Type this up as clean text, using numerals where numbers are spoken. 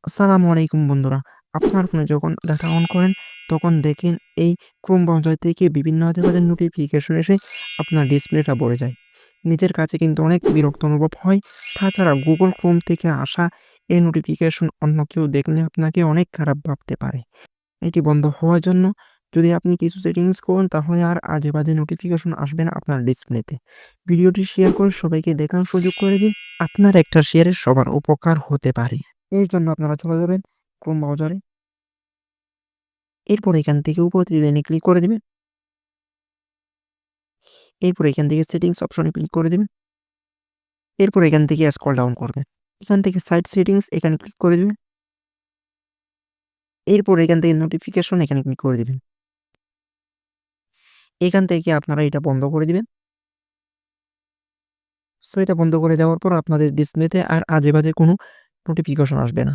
আসসালামু আলাইকুম বন্ধুরা। আপনার ফোনে যখন ডাটা অন করেন, তখন দেখেন এই ক্রোম ব্রাউজার থেকে বিভিন্ন আজেবাজে নোটিফিকেশন এসে আপনার ডিসপ্লেটা ভরে যায়। নিজের কাছে কিন্তু অনেক বিরক্ত অনুভব হয়। তাছাড়া Google Chrome থেকে আসা এই নোটিফিকেশন অন্য কেউ দেখলে আপনাকে অনেক খারাপ ভাবতে পারে। এটি বন্ধ হওয়ার জন্য যদি আপনি কিছু সেটিংস করেন, তাহলে আর আজেবাজে নোটিফিকেশন আসবে না আপনার ডিসপ্লেতে। ভিডিওটি শেয়ার করে সবাইকে দেখার সুযোগ করে দিন। আপনার একটা শেয়ারে সবার উপকার হতে পারে। এর জন্য আপনারা চলে যাবেন ক্রোম ব্রাউজারে। এরপর এখান থেকে উপর থ্রি লাইনে ক্লিক করে দিবেন। এরপর এখান থেকে সেটিংস অপশনে ক্লিক করে দিবেন। এরপর এখান থেকে স্ক্রল ডাউন করবেন। এখান থেকে সাইট সেটিংস এখানে ক্লিক করে দিবেন। এরপর এখান থেকে নোটিফিকেশন এখানে ক্লিক করে দিবেন। এখান থেকে আপনারা এটা বন্ধ করে দিবেন। সো এটা বন্ধ করে দেওয়ার পর আপনাদের ডিসপ্লেতে আর আজেবাজে কোনো নোটিফিকেশন আসবে না।